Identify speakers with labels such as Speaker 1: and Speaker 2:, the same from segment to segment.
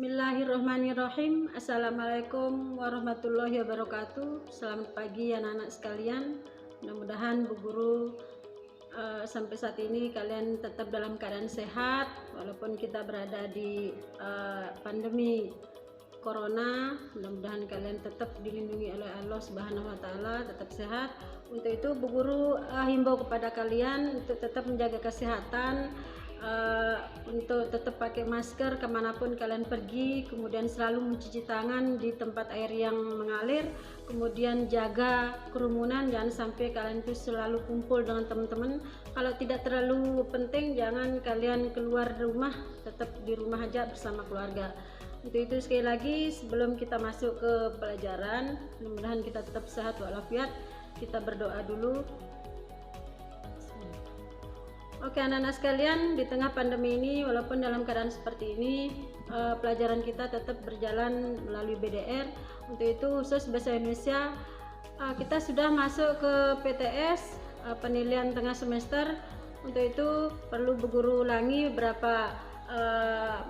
Speaker 1: Bismillahirrahmanirrahim. Assalamualaikum warahmatullahi wabarakatuh. Selamat pagi anak-anak sekalian. Mudah-mudahan Bu Guru sampai saat ini kalian tetap dalam keadaan sehat walaupun kita berada di pandemi corona. Mudah-mudahan kalian tetap dilindungi oleh Allah Subhanahu wa taala, tetap sehat. Untuk itu Bu Guru himbau kepada kalian untuk tetap menjaga kesehatan, untuk tetap pakai masker kemanapun kalian pergi, kemudian selalu mencuci tangan di tempat air yang mengalir, kemudian jaga kerumunan, jangan sampai kalian itu selalu kumpul dengan teman-teman. Kalau tidak terlalu penting jangan kalian keluar rumah, tetap di rumah aja bersama keluarga. Untuk itu sekali lagi sebelum kita masuk ke pelajaran, mudah-mudahan kita tetap sehat walafiat. Kita berdoa dulu. Oke anak-anak sekalian, di tengah pandemi ini walaupun dalam keadaan seperti ini pelajaran kita tetap berjalan melalui BDR. Untuk itu khusus bahasa Indonesia kita sudah masuk ke PTS penilaian tengah semester. Untuk itu perlu Bu Guru ulangi beberapa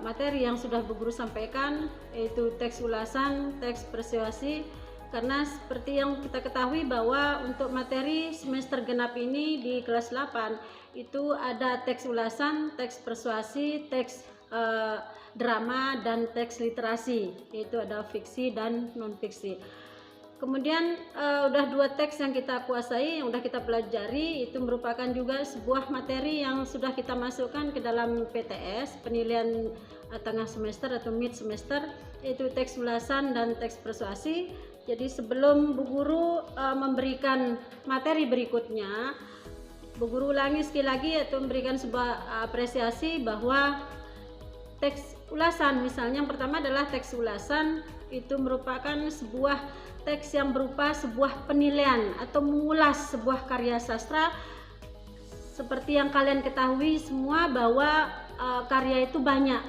Speaker 1: materi yang sudah Bu Guru sampaikan, yaitu teks ulasan, teks persuasi. Karena seperti yang kita ketahui bahwa untuk materi semester genap ini di kelas 8 itu ada teks ulasan, teks persuasi, teks drama, dan teks literasi, yaitu ada fiksi dan non fiksi. Kemudian udah 2 teks yang kita kuasai, yang udah kita pelajari, itu merupakan juga sebuah materi yang sudah kita masukkan ke dalam PTS penilaian tengah semester atau mid semester, yaitu teks ulasan dan teks persuasi. Jadi sebelum Bu Guru memberikan materi berikutnya, Bu Guru ulangi sekali lagi, yaitu memberikan sebuah apresiasi bahwa teks ulasan, misalnya yang pertama adalah teks ulasan, itu merupakan sebuah teks yang berupa sebuah penilaian atau mengulas sebuah karya sastra. Seperti yang kalian ketahui semua bahwa karya itu banyak,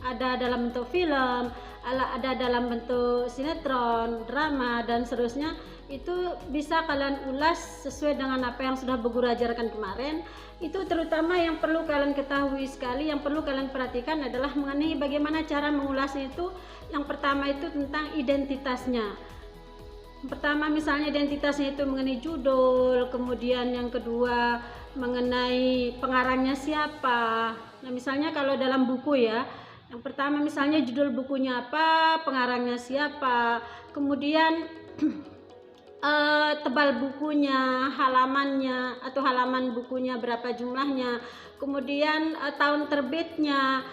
Speaker 1: ada dalam bentuk film, ada dalam bentuk sinetron, drama, dan seterusnya. Itu bisa kalian ulas sesuai dengan apa yang sudah Bu Guru ajarkan kemarin. Itu terutama yang perlu kalian ketahui sekali, yang perlu kalian perhatikan adalah mengenai bagaimana cara mengulasnya. Itu yang pertama itu tentang identitasnya. Yang pertama misalnya identitasnya itu mengenai judul, kemudian yang kedua mengenai pengarangnya siapa. Nah misalnya kalau dalam buku ya, yang pertama misalnya judul bukunya apa, pengarangnya siapa, kemudian tebal bukunya, halamannya atau halaman bukunya berapa jumlahnya, kemudian tahun terbitnya,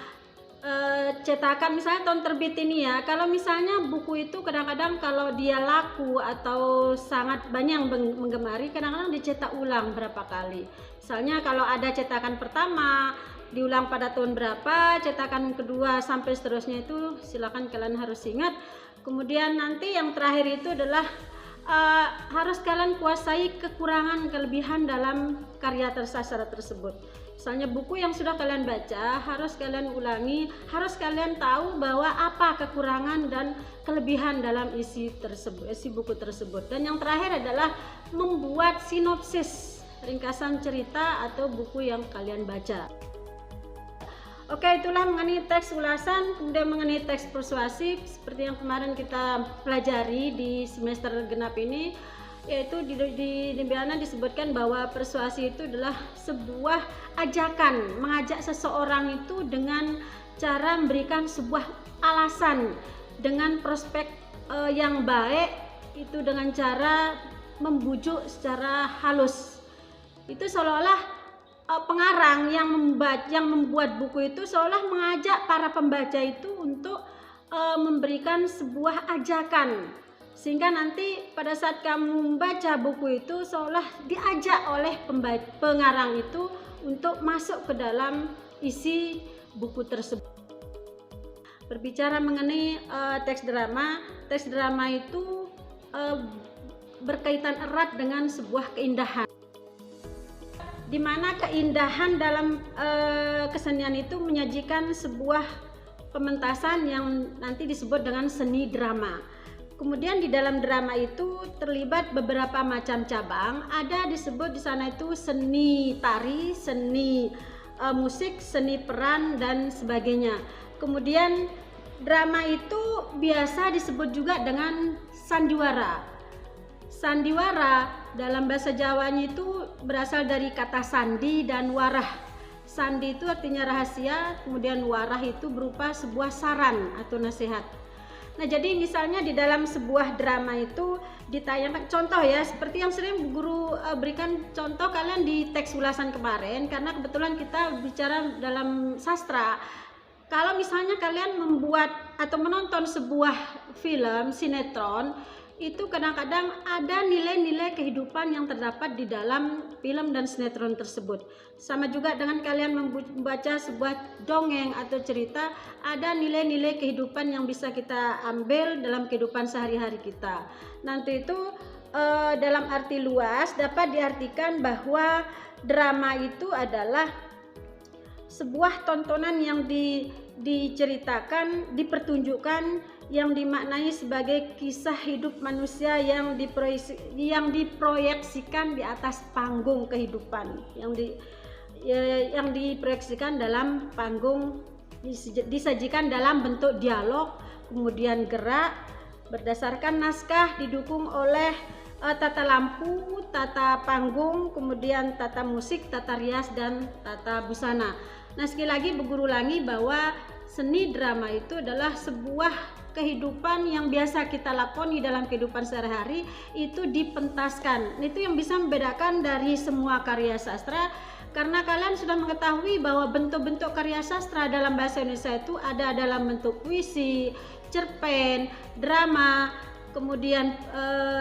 Speaker 1: cetakan, misalnya tahun terbit ini ya. Kalau misalnya buku itu kadang-kadang kalau dia laku atau sangat banyak yang menggemari, kadang-kadang dicetak ulang berapa kali. Misalnya kalau ada cetakan pertama diulang pada tahun berapa, cetakan kedua sampai seterusnya, itu silakan kalian harus ingat. Kemudian nanti yang terakhir itu adalah harus kalian kuasai kekurangan kelebihan dalam karya sastra tersebut. Misalnya buku yang sudah kalian baca harus kalian ulangi, harus kalian tahu bahwa apa kekurangan dan kelebihan dalam isi buku tersebut. Dan yang terakhir adalah membuat sinopsis, ringkasan cerita atau buku yang kalian baca. Oke, itulah mengenai teks ulasan. Kemudian mengenai teks persuasi, seperti yang kemarin kita pelajari di semester genap ini, yaitu di mana disebutkan bahwa persuasi itu adalah sebuah ajakan, mengajak seseorang itu dengan cara memberikan sebuah alasan dengan prospek yang baik, itu dengan cara membujuk secara halus. Itu seolah-olah pengarang yang membuat buku itu seolah mengajak para pembaca itu untuk memberikan sebuah ajakan, sehingga nanti pada saat kamu membaca buku itu seolah diajak oleh pengarang itu untuk masuk ke dalam isi buku tersebut. Berbicara mengenai teks drama itu berkaitan erat dengan sebuah keindahan, di mana keindahan dalam kesenian itu menyajikan sebuah pementasan yang nanti disebut dengan seni drama. Kemudian di dalam drama itu terlibat beberapa macam cabang. Ada disebut di sana itu seni tari, seni musik, seni peran, dan sebagainya. Kemudian drama itu biasa disebut juga dengan sandiwara. Sandiwara dalam bahasa Jawanya itu berasal dari kata sandi dan warah. Sandi itu artinya rahasia, kemudian warah itu berupa sebuah saran atau nasihat. Nah, jadi misalnya di dalam sebuah drama itu ditayangkan, contoh ya, seperti yang sering guru berikan contoh kalian di teks ulasan kemarin, karena kebetulan kita bicara dalam sastra. Kalau misalnya kalian membuat atau menonton sebuah film, sinetron, itu kadang-kadang ada nilai-nilai kehidupan yang terdapat di dalam film dan sinetron tersebut. Sama juga dengan kalian membaca sebuah dongeng atau cerita, ada nilai-nilai kehidupan yang bisa kita ambil dalam kehidupan sehari-hari kita. Nanti itu dalam arti luas dapat diartikan bahwa drama itu adalah sebuah tontonan yang diceritakan, dipertunjukkan, yang dimaknai sebagai kisah hidup manusia yang diproyeksikan di atas panggung kehidupan, yang diproyeksikan dalam panggung, disajikan dalam bentuk dialog, kemudian gerak, berdasarkan naskah, didukung oleh tata lampu, tata panggung, kemudian tata musik, tata rias, dan tata busana. Nah, sekali lagi berguru ulangi bahwa seni drama itu adalah sebuah kehidupan yang biasa kita lakoni dalam kehidupan sehari-hari, itu dipentaskan. Itu yang bisa membedakan dari semua karya sastra, karena kalian sudah mengetahui bahwa bentuk-bentuk karya sastra dalam bahasa Indonesia itu ada dalam bentuk puisi, cerpen, drama, kemudian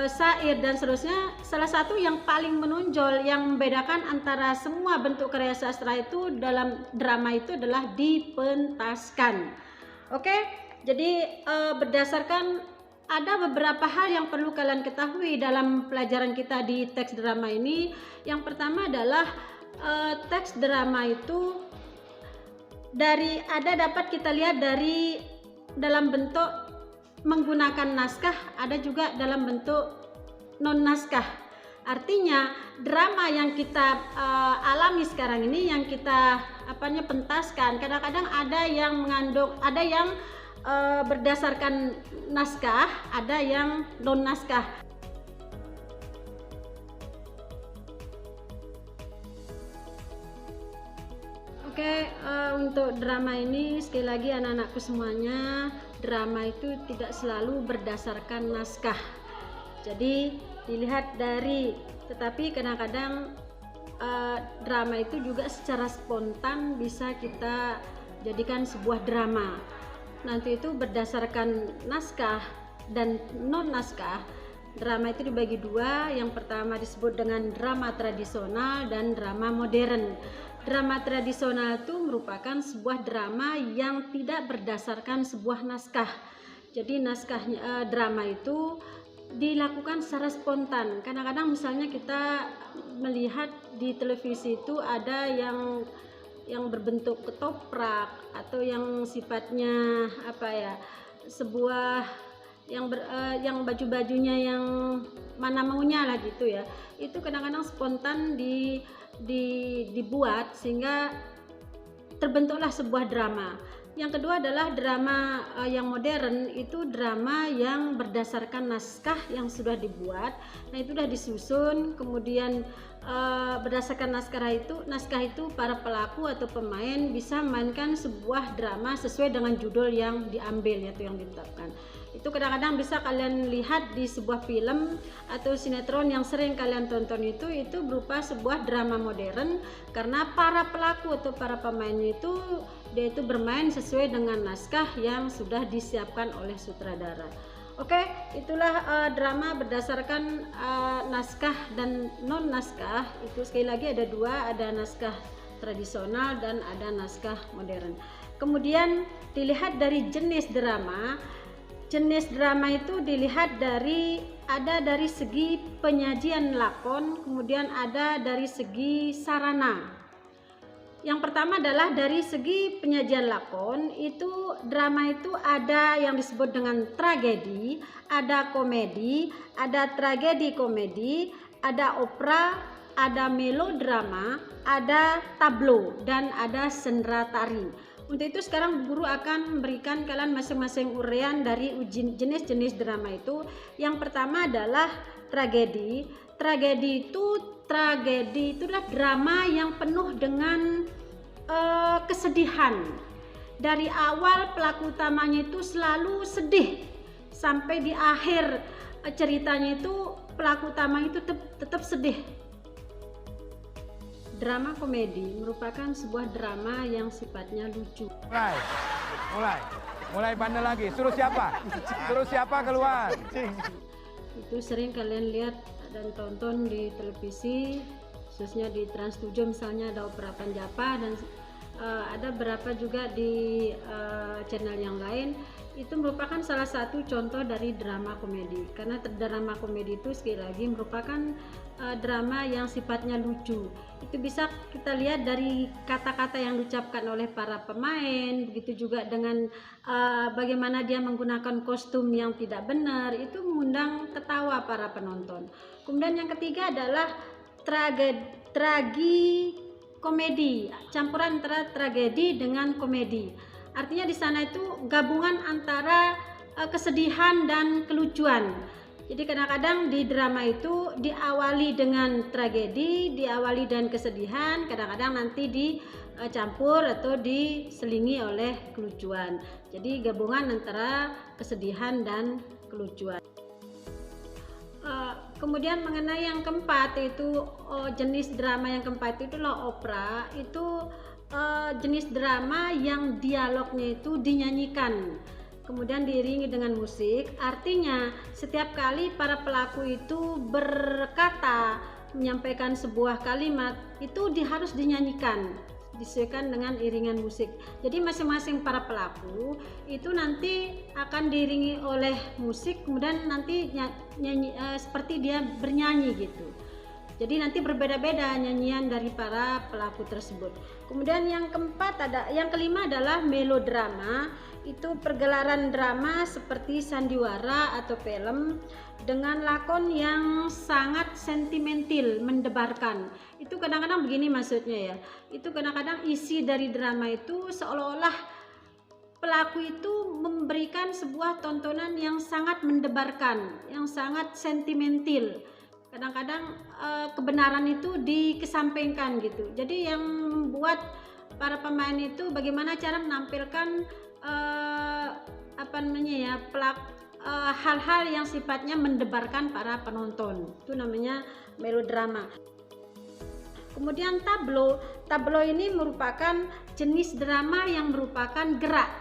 Speaker 1: syair dan seterusnya. Salah satu yang paling menonjol yang membedakan antara semua bentuk karya sastra itu dalam drama itu adalah dipentaskan. Oke? Jadi berdasarkan ada beberapa hal yang perlu kalian ketahui dalam pelajaran kita di teks drama ini. Yang pertama adalah teks drama itu dapat kita lihat dari dalam bentuk menggunakan naskah, ada juga dalam bentuk non naskah. Artinya drama yang kita alami sekarang ini, yang kita pentaskan, kadang-kadang ada yang mengandung, ada yang berdasarkan naskah, ada yang non naskah. Oke, untuk drama ini sekali lagi anak-anakku semuanya, drama itu tidak selalu berdasarkan naskah. Jadi dilihat dari, tetapi kadang-kadang drama itu juga secara spontan bisa kita jadikan sebuah drama. Nanti itu berdasarkan naskah dan non naskah. Drama itu dibagi dua. Yang pertama disebut dengan drama tradisional dan drama modern. Drama tradisional itu merupakan sebuah drama yang tidak berdasarkan sebuah naskah. Jadi naskahnya drama itu dilakukan secara spontan. Kadang-kadang misalnya kita melihat di televisi itu ada yang berbentuk ketoprak atau yang sifatnya sebuah yang baju-bajunya yang mana maunya lah gitu ya. Itu kadang-kadang spontan dibuat sehingga terbentuklah sebuah drama. Yang kedua adalah drama yang modern, itu drama yang berdasarkan naskah yang sudah dibuat. Nah, itu sudah disusun, kemudian berdasarkan naskah itu para pelaku atau pemain bisa memainkan sebuah drama sesuai dengan judul yang diambil, yaitu yang ditetapkan. Itu kadang-kadang bisa kalian lihat di sebuah film atau sinetron yang sering kalian tonton, itu berupa sebuah drama modern, karena para pelaku atau para pemainnya itu dia itu bermain sesuai dengan naskah yang sudah disiapkan oleh sutradara. Oke, itulah drama berdasarkan naskah dan non naskah. Itu sekali lagi ada dua, ada naskah tradisional dan ada naskah modern. Kemudian dilihat dari jenis drama. Jenis drama itu dilihat dari segi penyajian lakon, kemudian ada dari segi sarana. Yang pertama adalah dari segi penyajian lakon, itu drama itu ada yang disebut dengan tragedi, ada komedi, ada tragedi komedi, ada opera, ada melodrama, ada tablo, dan ada sendera tari. Untuk itu sekarang guru akan memberikan kalian masing-masing uraian dari jenis-jenis drama itu. Yang pertama adalah tragedi. Tragedi itu adalah drama yang penuh dengan kesedihan. Dari awal pelaku utamanya itu selalu sedih sampai di akhir ceritanya itu pelaku utama itu tetap sedih. Drama komedi merupakan sebuah drama yang sifatnya lucu.
Speaker 2: Mulai bandel lagi. Suruh siapa keluar?
Speaker 1: Itu sering kalian lihat dan tonton di televisi, khususnya di Trans 7 misalnya ada opera Panjapa, dan ada beberapa juga di channel yang lain. Itu merupakan salah satu contoh dari drama komedi, karena drama komedi itu sekali lagi merupakan drama yang sifatnya lucu. Itu bisa kita lihat dari kata-kata yang diucapkan oleh para pemain, begitu juga dengan bagaimana dia menggunakan kostum yang tidak benar, itu mengundang ketawa para penonton. Kemudian yang ketiga adalah tragikomedi, campuran antara tragedi dengan komedi. Artinya di sana itu gabungan antara kesedihan dan kelucuan. Jadi kadang-kadang di drama itu diawali dengan tragedi, diawali dengan kesedihan, kadang-kadang nanti dicampur atau diselingi oleh kelucuan. Jadi gabungan antara kesedihan dan kelucuan. Kemudian mengenai yang keempat, yaitu jenis drama yang keempat itu adalah opera. Itu jenis drama yang dialognya itu dinyanyikan, kemudian diiringi dengan musik. Artinya setiap kali para pelaku itu berkata, menyampaikan sebuah kalimat, itu harus dinyanyikan, disesuaikan dengan iringan musik. Jadi masing-masing para pelaku itu nanti akan diiringi oleh musik, kemudian nanti nyanyi seperti dia bernyanyi gitu. Jadi nanti berbeda-beda nyanyian dari para pelaku tersebut. Kemudian yang kelima adalah melodrama. Itu pergelaran drama seperti sandiwara atau film dengan lakon yang sangat sentimental, mendebarkan. Itu kadang-kadang begini maksudnya ya. Itu kadang-kadang isi dari drama itu seolah-olah pelaku itu memberikan sebuah tontonan yang sangat mendebarkan, yang sangat sentimental. Kadang-kadang kebenaran itu dikesampingkan gitu. Jadi yang membuat para pemain itu bagaimana cara menampilkan hal-hal yang sifatnya mendebarkan para penonton. Itu namanya melodrama. Kemudian tablo ini merupakan jenis drama yang merupakan gerak.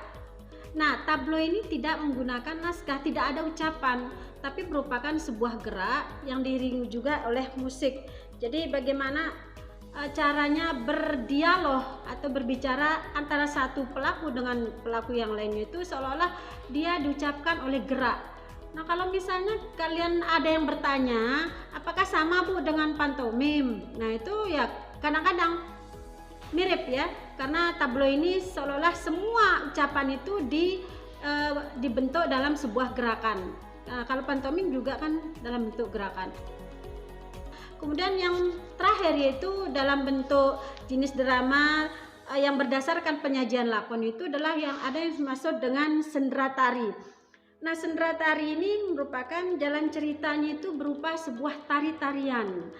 Speaker 1: Nah, tablo ini tidak menggunakan naskah, tidak ada ucapan, tapi merupakan sebuah gerak yang diiringi juga oleh musik. Jadi bagaimana caranya berdialog atau berbicara antara satu pelaku dengan pelaku yang lainnya itu seolah-olah dia diucapkan oleh gerak. Nah, kalau misalnya kalian ada yang bertanya, apakah sama Bu dengan pantomim? Nah, itu ya kadang-kadang mirip ya, karena tablo ini seolah-olah semua ucapan itu dibentuk dalam sebuah gerakan. Nah, kalau pantomim juga kan dalam bentuk gerakan. Kemudian yang terakhir yaitu dalam bentuk jenis drama yang berdasarkan penyajian lakon itu adalah yang ada yang dimaksud dengan sendera tari. Nah, sendera tari ini merupakan jalan ceritanya itu berupa sebuah tari-tarian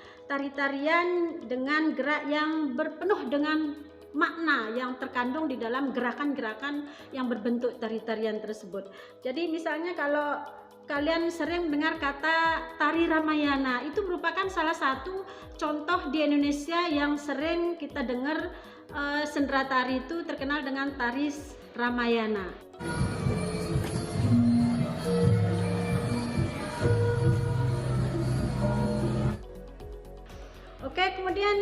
Speaker 1: dengan gerak yang berpenuh dengan makna yang terkandung di dalam gerakan-gerakan yang berbentuk tari-tarian tersebut. Jadi misalnya kalau kalian sering dengar kata tari Ramayana, itu merupakan salah satu contoh di Indonesia yang sering kita dengar. Sendera tari itu terkenal dengan tari Ramayana. Oke, kemudian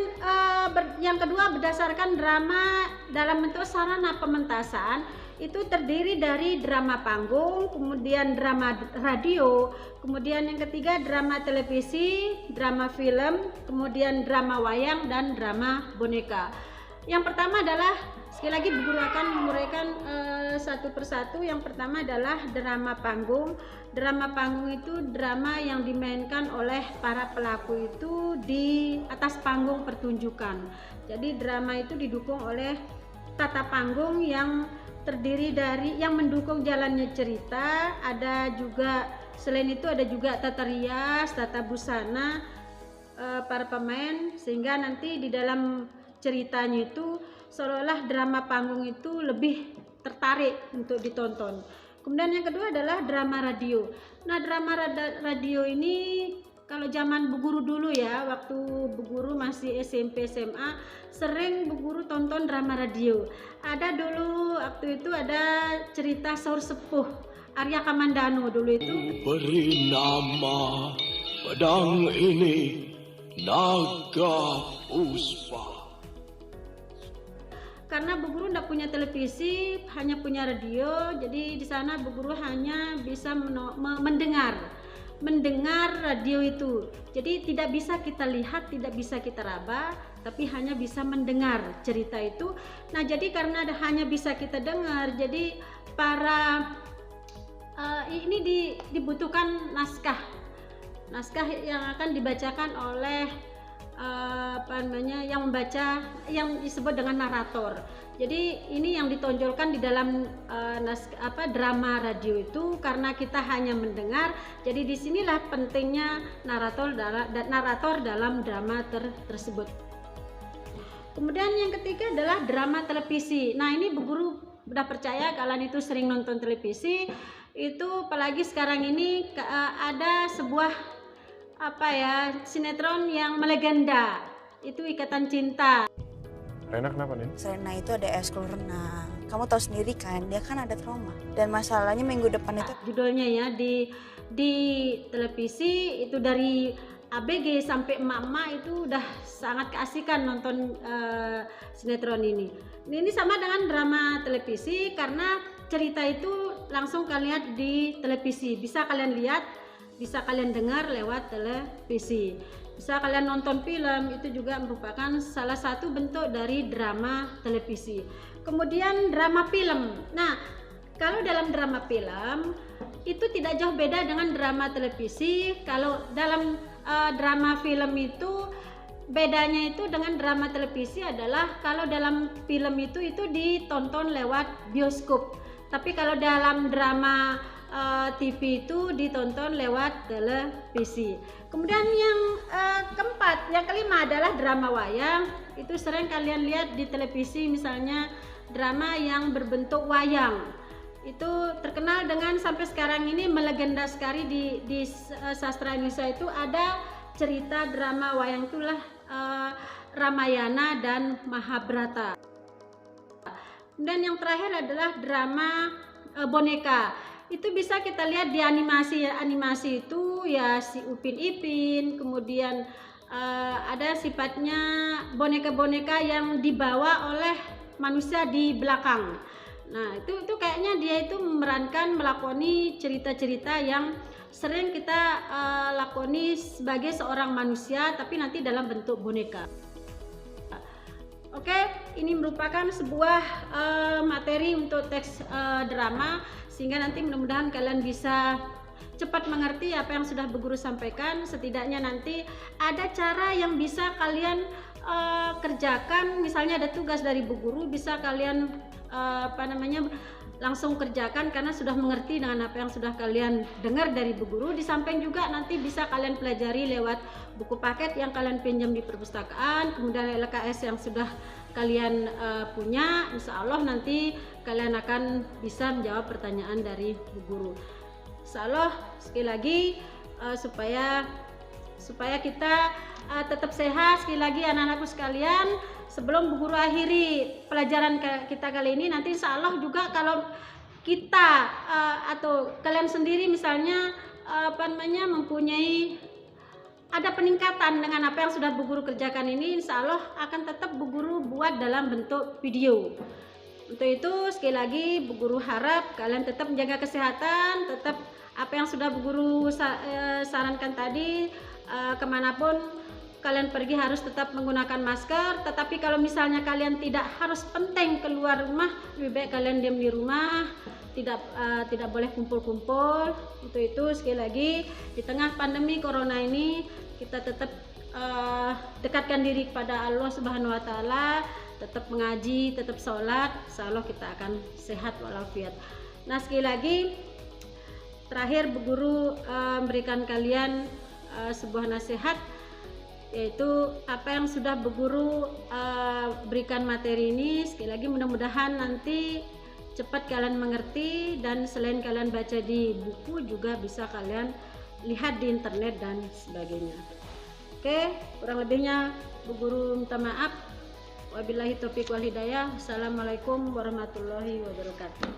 Speaker 1: yang kedua berdasarkan drama dalam bentuk sarana pementasan itu terdiri dari drama panggung, kemudian drama radio, kemudian yang ketiga drama televisi, drama film, kemudian drama wayang dan drama boneka. Yang pertama adalah sekali lagi guru akan menguraikan satu persatu. Yang pertama adalah drama panggung. Drama panggung itu drama yang dimainkan oleh para pelaku itu di atas panggung pertunjukan. Jadi drama itu didukung oleh tata panggung yang terdiri dari yang mendukung jalannya cerita. Ada juga, selain itu ada juga tata rias, tata busana para pemain, sehingga nanti di dalam ceritanya itu seolah-olah drama panggung itu lebih tertarik untuk ditonton. Kemudian yang kedua adalah drama radio. Nah, drama radio ini kalau zaman Bu Guru dulu ya, waktu Bu Guru masih SMP SMA, sering Bu Guru tonton drama radio. Ada dulu waktu itu ada cerita Saur Sepuh Arya Kamandano dulu itu.
Speaker 3: Beri nama pedang ini Naga Puspa.
Speaker 1: Karena Bu Guru tidak punya televisi, hanya punya radio, jadi di sana Bu Guru hanya bisa mendengar radio itu. Jadi tidak bisa kita lihat, tidak bisa kita raba, tapi hanya bisa mendengar cerita itu. Nah, jadi karena hanya bisa kita dengar, jadi para ini dibutuhkan naskah yang akan dibacakan oleh yang membaca, yang disebut dengan narator. Jadi ini yang ditonjolkan di dalam drama radio itu, karena kita hanya mendengar. Jadi disinilah pentingnya narator dalam drama tersebut. Kemudian yang ketiga adalah drama televisi. Nah, ini Bu Guru udah percaya kalian itu sering nonton televisi. Itu apalagi sekarang ini ada sebuah sinetron yang melegenda, itu Ikatan Cinta.
Speaker 2: Rena kenapa nih?
Speaker 4: Serena itu ada ekskul renang. Kamu tahu sendiri kan, dia kan ada trauma. Dan masalahnya minggu depan itu
Speaker 1: judulnya ya di televisi itu dari ABG sampai emak-emak itu udah sangat keasikan nonton sinetron ini. Ini sama dengan drama televisi karena cerita itu langsung kalian lihat di televisi. Bisa kalian lihat, bisa kalian dengar lewat televisi. Bisa kalian nonton film, itu juga merupakan salah satu bentuk dari drama televisi. Kemudian drama film. Nah, kalau dalam drama film itu tidak jauh beda dengan drama televisi. Kalau dalam drama film itu bedanya itu dengan drama televisi adalah kalau dalam film itu ditonton lewat bioskop. Tapi kalau dalam drama TV itu ditonton lewat televisi. Kemudian yang kelima adalah drama wayang. Itu sering kalian lihat di televisi, misalnya drama yang berbentuk wayang. Itu terkenal dengan sampai sekarang ini melegenda sekali di sastra Indonesia. Itu ada cerita drama wayang, itulah Ramayana dan Mahabharata. Dan yang terakhir adalah drama boneka. Itu bisa kita lihat di animasi itu ya, si Upin Ipin, kemudian ada sifatnya boneka-boneka yang dibawa oleh manusia di belakang. Nah, itu kayaknya dia itu melakoni cerita-cerita yang sering kita lakoni sebagai seorang manusia, tapi nanti dalam bentuk boneka. Oke, ini merupakan sebuah materi untuk teks drama, sehingga nanti mudah-mudahan kalian bisa cepat mengerti apa yang sudah Bu Guru sampaikan. Setidaknya nanti ada cara yang bisa kalian kerjakan. Misalnya ada tugas dari Bu Guru, bisa kalian langsung kerjakan karena sudah mengerti dengan apa yang sudah kalian dengar dari Bu Guru. Di samping juga nanti bisa kalian pelajari lewat buku paket yang kalian pinjam di perpustakaan, kemudian LKS yang sudah kalian punya. Insya Allah nanti kalian akan bisa menjawab pertanyaan dari Bu Guru. Insya Allah sekali lagi supaya kita tetap sehat. Sekali lagi anak-anakku sekalian, sebelum Bu Guru akhiri pelajaran kita kali ini, nanti insya Allah juga kalau kita atau kalian sendiri misalnya mempunyai ada peningkatan dengan apa yang sudah Bu Guru kerjakan ini, insya Allah akan tetap Bu Guru buat dalam bentuk video. Untuk itu sekali lagi Bu Guru harap kalian tetap menjaga kesehatan, tetap apa yang sudah Bu Guru sarankan tadi, kemanapun kalian pergi harus tetap menggunakan masker. Tetapi kalau misalnya kalian tidak harus penting keluar rumah, lebih baik kalian diam di rumah, tidak boleh kumpul-kumpul. Untuk itu sekali lagi di tengah pandemi corona ini kita tetap dekatkan diri kepada Allah Subhanahu wa taala, tetap mengaji, tetap sholat, insya Allah kita akan sehat walafiat. Nah, sekali lagi terakhir Bu Guru memberikan kalian sebuah nasihat, yaitu apa yang sudah Bu Guru berikan materi ini, sekali lagi mudah-mudahan nanti cepat kalian mengerti, dan selain kalian baca di buku juga bisa kalian lihat di internet dan sebagainya. Oke, kurang lebihnya Bu Guru minta maaf. Wabillahi taufiq wal hidayah. Assalamualaikum warahmatullahi wabarakatuh.